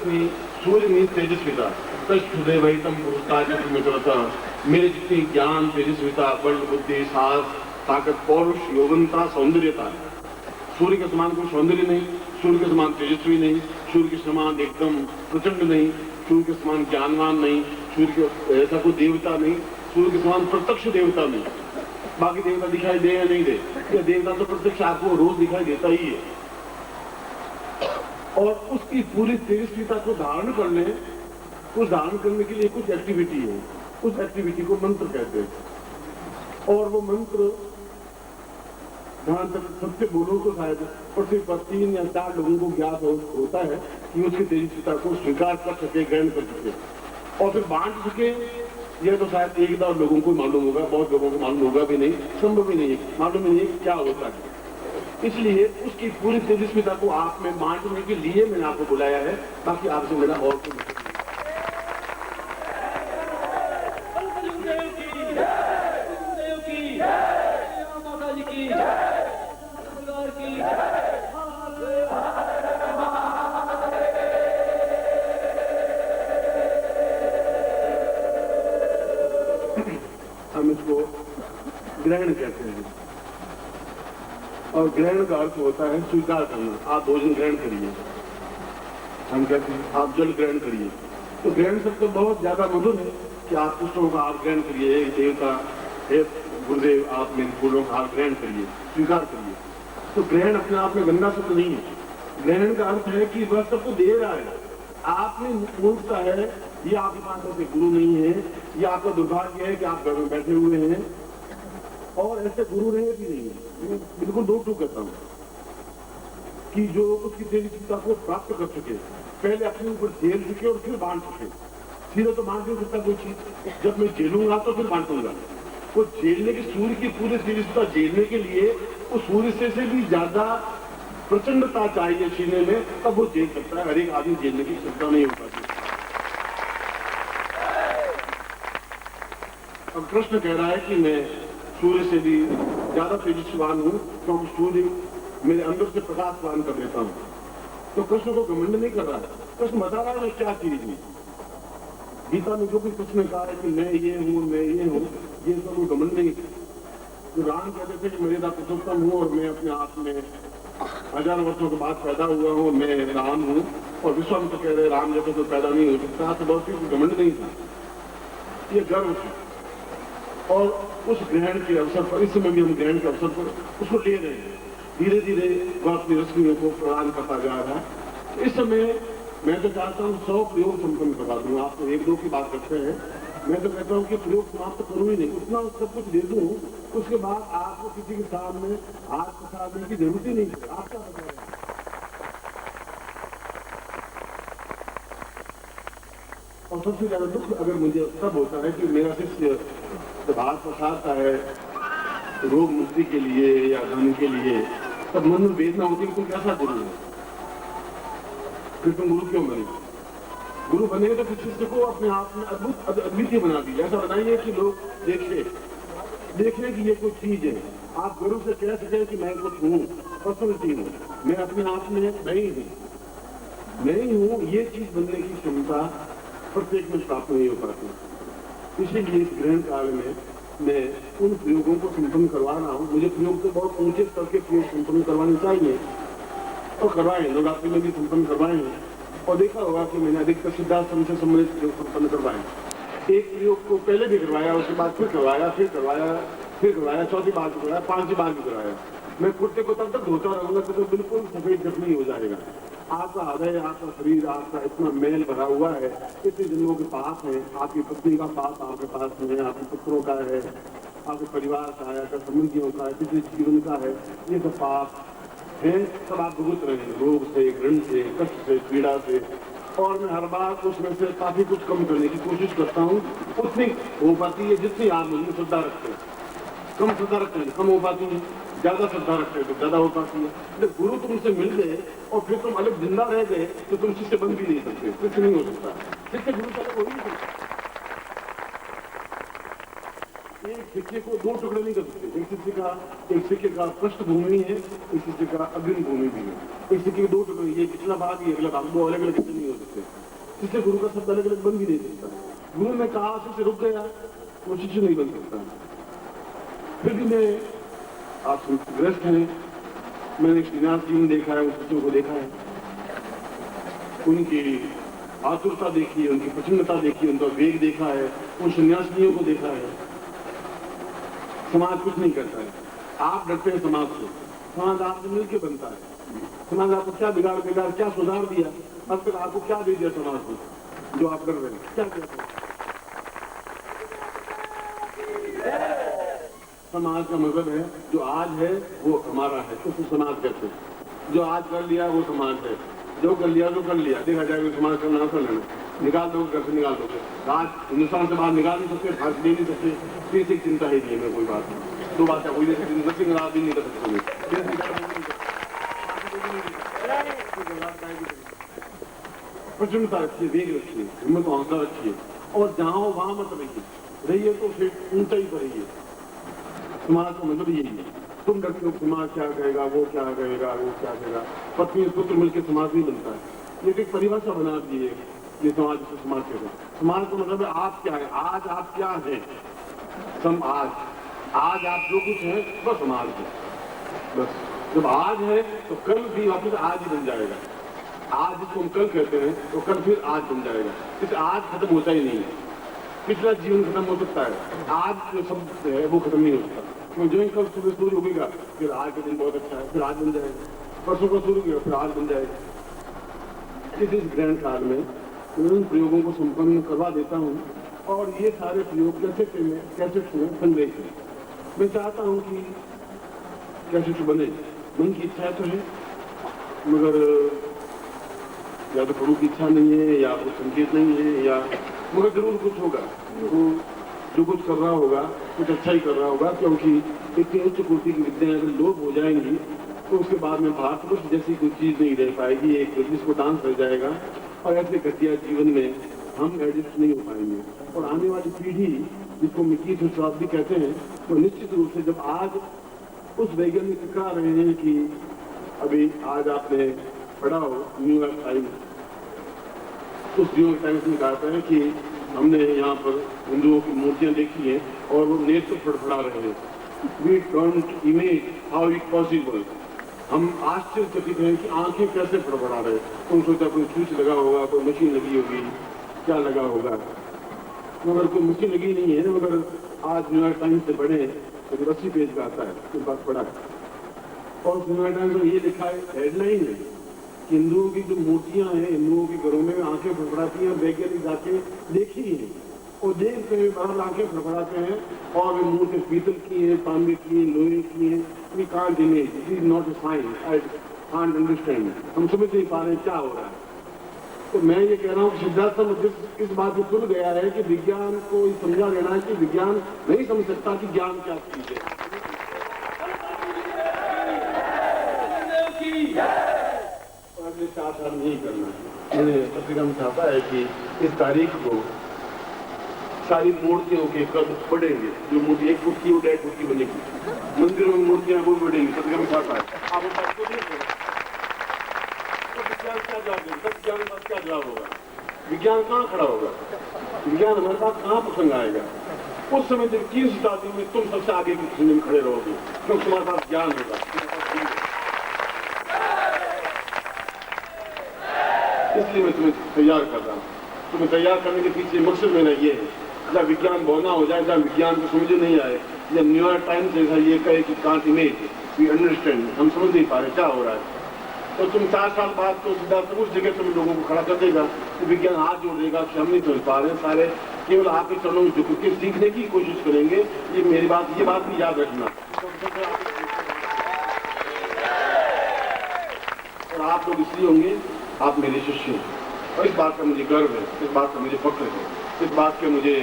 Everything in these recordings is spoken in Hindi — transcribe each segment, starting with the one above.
तेजस्वी, सूर्य में तेजस्विता, कष्टदेवहितम पुरुषता, मेरे जितनी ज्ञान, तेजस्विता, बल, बुद्धि, साहस, ताकत, पौरुष, यौवनता, सौंदर्यता, सूर्य के समान कोई सौंदर्य नहीं, सूर्य के समान तेजस्वी नहीं, सूर्य के समान एकदम प्रचंड नहीं, सूर्य के समान ज्ञानवान नहीं, सूर्य के ऐसा कोई देवता नहीं, सूर्य के समान प्रत्यक्ष देवता नहीं। बाकी देवता दिखाई दे या नहीं दे, या देवता तो प्रत्यक्ष आपको रोज दिखाई देता ही है। और उसकी पूरी तेजस्विता को धारण करने, उस धारण करने के लिए कुछ एक्टिविटी है, उस एक्टिविटी को मंत्र कहते हैं। और वो मंत्र जहां तक सबसे बोलो तो शायद पृथ्वी पर 3 या 4 लोगों को ज्ञात होता है कि उसकी तेजस्विता को स्वीकार कर सके, ग्रहण कर सके और फिर बांट सके। यह तो शायद 1-2 लोगों को मालूम होगा, बहुत लोगों को मालूम होगा भी नहीं, संभव ही नहीं है, मालूम ही नहीं क्या होता है। इसलिए उसकी पूरी तेजस्विता को आप में बांटने के लिए मैंने आपको बुलाया है, बाकी आपसे मेरा और कोई हम इसको ग्रहण कहते हैं और ग्रहण का अर्थ होता है स्वीकार करना। आप भोजन ग्रहण करिए, हम कहते हैं आप जल ग्रहण करिए। तो ग्रहण शब्द तो बहुत ज्यादा मधुर है कि आप पुष्पों का हार ग्रहण करिए, देवता हे गुरुदेव आप मेरे फूलों का हार ग्रहण करिए, स्वीकार करिए। तो ग्रहण अपने आप में गंदा शब्द नहीं है। ग्रहण का अर्थ है कि वह सबको दे रहा है, आपने मूर्खता है, ये आपके पास ऐसे गुरु नहीं है, ये आपका दुर्भाग्य है कि आप घर में बैठे हुए हैं और ऐसे गुरु रहे भी नहीं है। बिल्कुल दो टूक कहता हूँ कि जो उसकी तेजस्विता को प्राप्त कर सके, पहले अपने ऊपर झेल सके और फिर बांट सके। सीधा तो बांट नहीं सकता कोई चीज, जब मैं झेलूंगा तो फिर बांटूंगा। वो झेलने की, सूर्य की पूरी तेजस्विता झेलने के लिए उस सूर्य से भी ज्यादा प्रचंडता चाहिए सीने में, तब वो झेल सकता है। हर एक आदमी झेलने की क्षमता नहीं हो पाती। अब कृष्ण कह रहा है कि मैं सूर्य से भी ज्यादा तेजस्वान हूं, क्योंकि सूर्य मेरे अंदर से प्रकाशवान कर देता हूं। तो कृष्ण को घमंड नहीं कर रहा है, कृष्ण बता रहा है मैं क्या चीज हूं। गीता में जो कुछ कृष्ण ने कहा है कि मैं ये हूं, मैं ये हूं, ये सब घमंड नहीं। तो राम कहते थे कि मर्यादा पुरुषोत्तम हूं और मैं अपने आप में 1000 वर्षों के बाद पैदा हुआ हूं, मैं राम हूं। और विश्वामित्र कह रहे राम जैसे तो पैदा नहीं हो सकता। तो बहुत ही घमंड नहीं था, ये गर्व था। और उस ग्रहण के अवसर पर, इस समय भी हम ग्रहण के अवसर पर उसको ले रहे हैं, धीरे धीरे वह अपनी रश्मियों को प्रदान करता जा रहा है। इस समय मैं तो चाहता हूँ 100 प्रयोग संपन्न करवा दूँ। आप तो 1-2 की बात करते हैं, मैं तो कहता हूँ कि प्रयोग समाप्त करूँ ही नहीं, उतना सब कुछ दे दूँ, उसके बाद आपको किसी के सामने हाथ पसारने की जरूरत ही नहीं है। आपका और सबसे ज्यादा दुख अगर मुझे तब होता है कि मेरा शिष्य जब हाथ पसारता है रोग मुक्ति के लिए या धन के लिए, तब मन में वेदना होती है कि तुम कैसा गुरु है, फिर तुम गुरु क्यों बने। गुरु बनेंगे तो फिर शिष्य को अपने आप में अद्भुत अद्वितीय बना दीजिए। ऐसा बनाइए कि लोग देखें कि ये कोई चीज है। आप गुरु से कह सके कि मैं कुछ हूँ, पर्सनलिटी हूँ, मैं अपने आप में नहीं हूँ, ये चीज बनने की क्षमता प्रत्येक में प्राप्त नहीं हो पाती। इसीलिए इस ग्रहण काल में मैं उन प्रयोगों को संपन्न करवा रहा हूँ। मुझे प्रयोग तो बहुत ऊंचे स्तर के प्रयोग संपन्न करवाने चाहिए और करवाए, नवरात्रि में भी संपन्न करवाए हैं। और देखा होगा कि मैंने अधिकतर सिद्धाश्रम से संबंधित प्रयोग संपन्न करवाए। एक प्रयोग को पहले भी करवाया, उसके बाद फिर करवाया, चौथी बार भी करवाया, 5वीं बार भी करवाया। मैं कुर्ते को तब तक धोता रहूंगा तो बिल्कुल सफेद जख्मी हो जाएगा। आपका हृदय, आपका शरीर, आपका इतना मेल भरा हुआ है, इतने जन्मों के पास है, आपकी पत्नी का पाप आपके पास है, आपके पुत्रों का है, आपके परिवार का है, आपके संबंधियों का है, पिछले जीवन का है, ये सब पाप है, सब आप भुगत रहे हैं, रोग से, ऋण से, कष्ट से, पीड़ा से। और मैं हर बार उसमें से काफी कुछ कम करने की कोशिश करता हूँ। उतनी हो पाती है जितनी आप मुझे श्रद्धा रखते हैं। कम श्रद्धा रखते हैं कम हो पाती है, ज्यादा श्रद्धा रखते हैं तो ज्यादा हो पाती है। जब गुरु तुमसे मिल गए और फिर तुम अलग जिंदा रह गए तो तुम शिष्य बन भी नहीं सकते, कुछ नहीं हो सकता। शिष्य गुरु से अलग हो ही नहीं सकता। एक सिक्के को दो टुकड़े नहीं कर सकते। एक सिक्के का पृष्ठभूमि है, एक सिक्के का अग्रिम भूमि भी है। एक सिक्के के दो टुकड़े, ये पिछला भाग, ये अगला भाग, दो अलग अलग हिस्से नहीं हो सकते। इसलिए गुरु का शब्द अलग अलग बन भी नहीं सकता। गुरु ने कहा से रुक गया, वो शिष्य नहीं बन सकता। फिर भी मैं आप ग्रस्त हैं, मैंने श्रीनाथ जी ने देखा है, उन शिष्यों को देखा है, उनकी आतुरता देखी है, उनकी प्रसन्नता देखी है, उनका वेग देखा है, उन सन्यासियों को देखा है। समाज कुछ नहीं करता है, आप डरते हैं समाज से, समाज आपसे मिलकर बनता है। समाज आपको क्या बिगाड़ देगा, क्या सुधार दिया, अब तक आपको क्या दे दिया समाज को जो आप डर रहे हैं, क्या कहते हैं? समाज का मतलब है जो आज है वो हमारा है, उसको समाज कहते हैं। जो आज कर लिया वो समाज है, जो कर लिया तो कर लिया, देखा जाएगा समाज का नाम कर लेना, निकाल दो घर से निकाल दो। आज हिंदुस्तान से बाहर निकाल नहीं सकते, फांसी दे नहीं सकते, किसी की चिंता ही नहीं है, कोई बात नहीं। दो बात है, कोई नर्सिंग राज भी नहीं कर सकते। प्रचुरता रखिए, वेग रखिए, हिम्मत हौसला रखिए, और जहाँ हो वहां मत रहिए तो फिर ऊंचाई पर रहिए। समाज का मतलब यही है। तुम डरते हो समाज क्या कहेगा, वो क्या कहेगा, वो क्या कहेगा। पत्नी पुत्र मिलकर समाज नहीं बनता है। ये एक परिभाषा बना दी है, ये समाज से समाज कहते हैं। समाज का मतलब है आप क्या है, आज आप क्या है, आज आप जो कुछ है वह समाज है। बस जब आज है तो कल भी वापस आज ही बन जाएगा। आज जिसको हम कल कहते हैं तो कल फिर आज बन जाएगा। इससे आज खत्म होता ही नहीं है। पिछला जीवन खत्म हो सकता है, आज जो शब्द है वो खत्म नहीं हो सकता। तो जो कल सुबह सूर्य उगेगा फिर आज का दिन बहुत अच्छा है, फिर आज बन जाएगा। परसों का सूर्य उगेगा फिर आज बन जाएगा। इस ग्रहण काल में उन प्रयोगों को संपन्न करवा देता हूँ, और ये सारे प्रयोग कैसे में संग्रहित हैं। मैं चाहता हूँ कि कैसे बने, मन की इच्छा तो है, मगर या तो गुरु की इच्छा नहीं है, या कुछ संकेत नहीं है, या मगर जरूर कुछ होगा। वो जो कुछ कर रहा होगा कुछ अच्छा ही कर रहा होगा, क्योंकि इतनी उच्च कोटि की विद्याएं अगर लोप हो जाएंगी तो उसके बाद में भारतवर्ष जैसी कोई चीज नहीं रह पाएगी। एक जिसको डांस रह जाएगा, और ऐसे घटिया जीवन में हम एडजस्ट नहीं हो पाएंगे। और आने वाली पीढ़ी जिसको मिकी शताब्दी कहते हैं, तो निश्चित रूप से जब आज उस वैज्ञानिक सिखा रहे हैं कि अभी आज आपने पढ़ा हो न्यूयॉर्क टाइम्स, उस न्यूयॉर्क टाइम्स में कहता है कि हमने यहाँ पर हिंदुओं की मूर्तियां देखी हैं और वो नेत्र फड़फड़ा रहे हैं। We don't image how it possible. हम आश्चर्यचकित हैं कि आंखें कैसे फड़फड़ा रहे। तुम सोचा कोई स्विच लगा होगा, कोई मशीन लगी होगी, क्या लगा होगा, मगर कोई मशीन लगी नहीं है। मगर आज न्यूयॉर्क टाइम्स से पढ़े तो 80 पेज का आता है, कुछ बात पढ़ा, और न्यूयॉर्क टाइम्स में ये लिखा है, हेडलाइन है, हिंदुओं की जो मूर्तियां हैं, हिंदुओं के घरों में आंखें फड़फड़ाती हैं, वैज्ञानिक जाके देखी है और देख के बाहर आंखें फड़फड़ाते हैं, और वे मूर्ति पीतल की है, तांबे की है, लोहे की है। We can't image, it is not a science, I can't understand. हम समझ नहीं पा रहे हैं क्या हो रहा है। तो मैं ये कह रहा हूँ कि सिद्धार्थ इस बात को सुन गया है कि विज्ञान को समझा देना है कि विज्ञान नहीं समझ सकता कि ज्ञान क्या चीज है। अगले 4 साल नहीं करना है। मैंने पत्रिका में चाहता है कि इस तारीख को सारी मूर्तियों के कद बढ़ेंगे। जो मूर्ति 1 फुट की वो 1.5 फुट की बनेगी, मंदिरों में मूर्तियां वो बढ़ेंगी। पत्रिका में चाहता है आप उस बात को देखो। तो विज्ञान क्या जवाब देगा, सब ज्ञान का क्या जवाब होगा, विज्ञान कहाँ खड़ा होगा, विज्ञान हमारे पास कहाँ प्रसंग आएगा। उस समय जब 20 शताब्दी में तुम सबसे आगे की प्रसंग में खड़े रहोगे, क्योंकि तुम्हारे पास ज्ञान होगा। इसलिए मैं तुम्हें तैयार कर रहा हूँ। तुम्हें तैयार करने के पीछे मकसद मेरा ये है, जब विज्ञान बोलना हो जाए, जब विज्ञान को समझ नहीं आए, जब न्यूयॉर्क टाइम्स जैसा ये कहे कि कांट इमेज वी अंडरस्टैंड, हम समझ नहीं पा रहे क्या हो रहा है, तो तुम 4 साल बाद तो सिद्धार्थ उस जगह तुम लोगों को खड़ा कर देगा तो विज्ञान हाथ जोड़ देगा कि हम नहीं समझ पा रहे, सारे केवल आपके चरणों में झुक के सीखने की कोशिश करेंगे। ये मेरी बात, ये बात भी याद रखना। और आप लोग इसलिए होंगे, आप मेरे शिष्य हैं, और इस बात का मुझे गर्व है, इस बात का मुझे फख्र है, इस बात के मुझे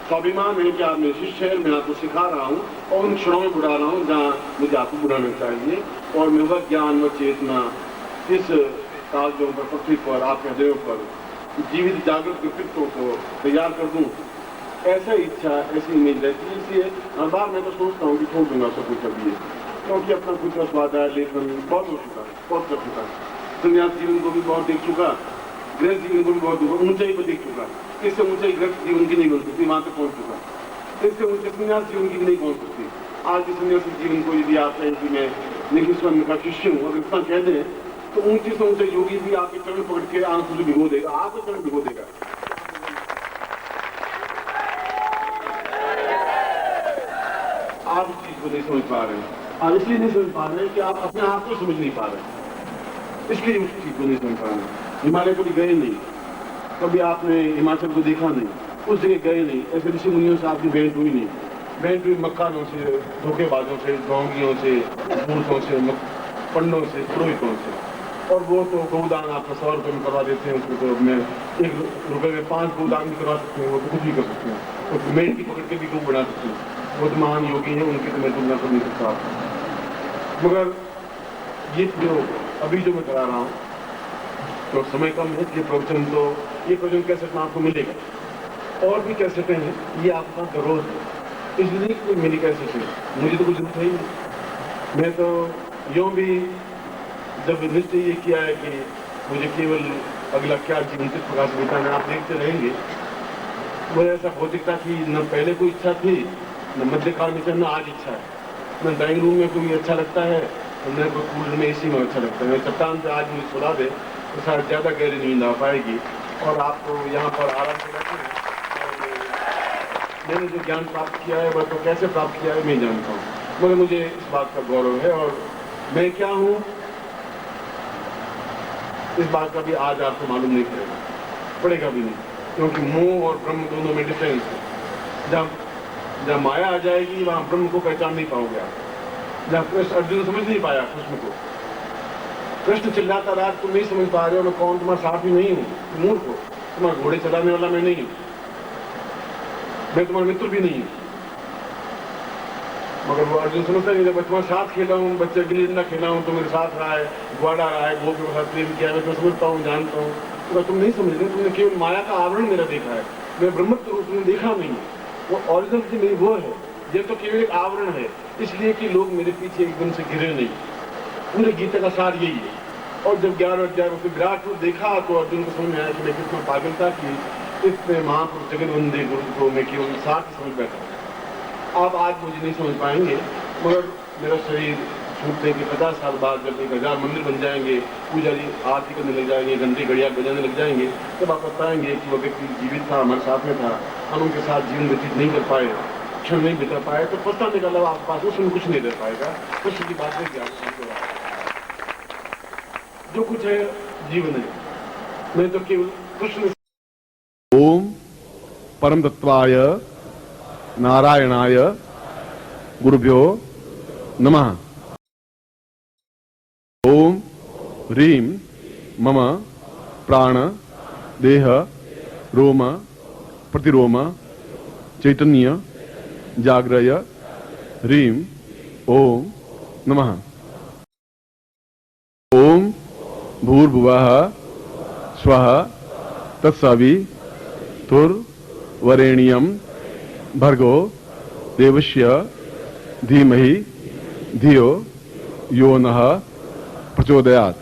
स्वाभिमान है कि आप मेरे शिष्य हैं। मैं आपको सिखा रहा हूँ और उन क्षणों में बुढ़ा रहा हूँ जहाँ मुझे आपको बुढ़ाना चाहिए, और मैं वह ज्ञान व चेतना इस कागजों पर, पृथ्वी पर, आपके हृदयों पर जीवित जागृत व्यक्तित्व को तैयार कर दूँ ऐसा इच्छा, ऐसी इमेज रहती है। इसलिए हर बार मैं तो सोचता हूँ कि छोड़ दूंगा सब कुछ अभी ये, क्योंकि अपना खुद का स्वाध्याय लेखन बहुत हो चुका है, बहुत कर चुका है। संन्यास जीवन को भी बहुत देख चुका, गृहस्थ जीवन को भी बहुत ऊंचाई पर देख चुका। इससे ऊंचाई गृहस्थ जीवन की नहीं बन सकती, वहां तक पहुंच चुका। इससे ऊंचे संन्यास जीवन की भी नहीं पहुंच सकती। आज के संन्यासी जीवन को यदि आप कहें कि मैं निखिल स्वामी का शिष्य हूँ, अगर इतना कह दें तो ऊंचे से ऊंचे योगी भी आपके चरण पकड़ के आंसू से भिगो देगा, आपके चरण भिगो देगा। आप इस चीज को नहीं समझ पा रहे हैं। आप इसलिए नहीं समझ पा रहे हैं कि आप अपने आप को समझ नहीं पा रहे हैं, इसलिए उस चीज को नहीं समझ पा रहे हैं। हिमालय कभी गए नहीं, कभी आपने हिमाचल को देखा नहीं, उस जगह गए नहीं, ऐसे ऋषि मुनियों से आपकी भेंट हुई नहीं। भेंट हुई मक्कानों से, धोखेबाजों से, ढोंगियों से, मूर्खों से, पंडों से, पुरोहितों से। और वो तो गौदान आपका 100 रुपये में करवा देते हैं, उसको तो मैं 1 रुपये में 5 गौदान भी करवा सकते हैं, वो तो कुछ भी कर सकते हैं, तो मेंढ की पकड़ के भी ग्रुप बना सकते हैं। वो तो महान योगी हैं, उनकी तो मैं तुलना कर नहीं सकता। मगर ये जो अभी जो मैं करा रहा हूँ, तो समय कम है, ये प्रवचन तो ये प्रवचन कैसेट में आपको मिलेगा, और भी कैसेटें हैं, ये आपका जरूर है। इसलिए कोई मेरी कैसेट है, मुझे तो कुछ जरूरत है ही नहीं। मैं तो यूँ भी जब निश्चय ये किया है कि मुझे केवल अगला क्या जीवन किस प्रकार से बिताना, आप देखते रहेंगे। मुझे ऐसा भौतिकता की न पहले कोई इच्छा थी, न मध्यकाल में, न आज इच्छा है। न ड्राइंग रूम में कोई अच्छा लगता है, न कोई कूलर में एसी में अच्छा लगता है। चट्टान पे आज मुझे सुला दे तो शायद ज़्यादा गहरी नींद आ पाएगी, और आपको यहाँ पर आराम से बैठे हैं। मैंने जो ज्ञान प्राप्त किया है वह तो कैसे प्राप्त किया है मैं जानता हूँ, मगर मुझे इस बात का गौरव है। और मैं क्या हूँ इस बात का भी आज आपको मालूम नहीं पड़ेगा भी नहीं, क्योंकि मोह और ब्रह्म दोनों में डिफरेंस है। जब माया आ जाएगी वहां ब्रह्म को पहचान नहीं पाओगे आप। जब कृष्ण अर्जुन समझ नहीं पाया कृष्ण को, कृष्ण चिल्लाता रहा तुम नहीं समझ पा रहे हो, मैं कौन, तुम्हारा साथी नहीं हूँ, तुम मूर्ख हो, तुम्हारा घोड़े चलाने वाला मैं नहीं हूँ, मैं तुम्हारा मित्र भी नहीं हूँ। मगर वो अर्जुन समझता नहीं, जब मैं तुम्हारे साथ खेला हूँ, बच्चे गिल्ली डंडा खेला हूँ, तो मेरे साथ रहा है, ग्वाड़ा रहा है, गोप के साथ प्रेम किया, मैं समझता हूँ, जानता हूँ। तो तुम नहीं समझ रहे, तुमने केवल माया का आवरण मेरा देखा है, मैं ब्रह्मत्व रूप तुमने देखा नहीं। वो ओरिजिनल की मेरी वो है, ये तो केवल एक आवरण है, इसलिए कि लोग मेरे पीछे एकदम से गिरे नहीं। पूरे गीता का सार यही है। और जब 11 विराट रूप देखा तो अर्जुन को समझ में आया कि मैं कितना पागलता की इतने महापुरुष जगतवंदे गुरु को मैं केवल साथ ही समझ बैठा। आप आज मुझे नहीं समझ पाएंगे, मगर मेरा शरीर छूटने के 50 साल बाद जब 1000 मंदिर बन जाएंगे, पूजा जी आरती करने लग जाएंगे, घंटे घड़ियाल बजाने लग जाएंगे, तब आप बताएंगे कि वो व्यक्ति जीवित था, हमारे साथ में था, हम उनके साथ जीवन व्यतीत नहीं कर पाए, क्षण नहीं बिता पाए, तो पछताने का अलावा आपके पास उसमें कुछ नहीं रह पाएगा। कुछ की बात नहीं, जो कुछ है जीवन है, मैं तो केवल कृष्ण। ओम परम तत्वाय नारायणाय गुरुभ्यो नमः। ओम ह्रीं मम प्राण देह रोम प्रतिरोम चैतन्य जाग्रय ह्रीं ओम नमः। ओम भूर्भुवः स्वः तत्सवितुर्वरेण्यं भर्गो देवस्य धीमहि धियो यो नः प्रचोदयात्।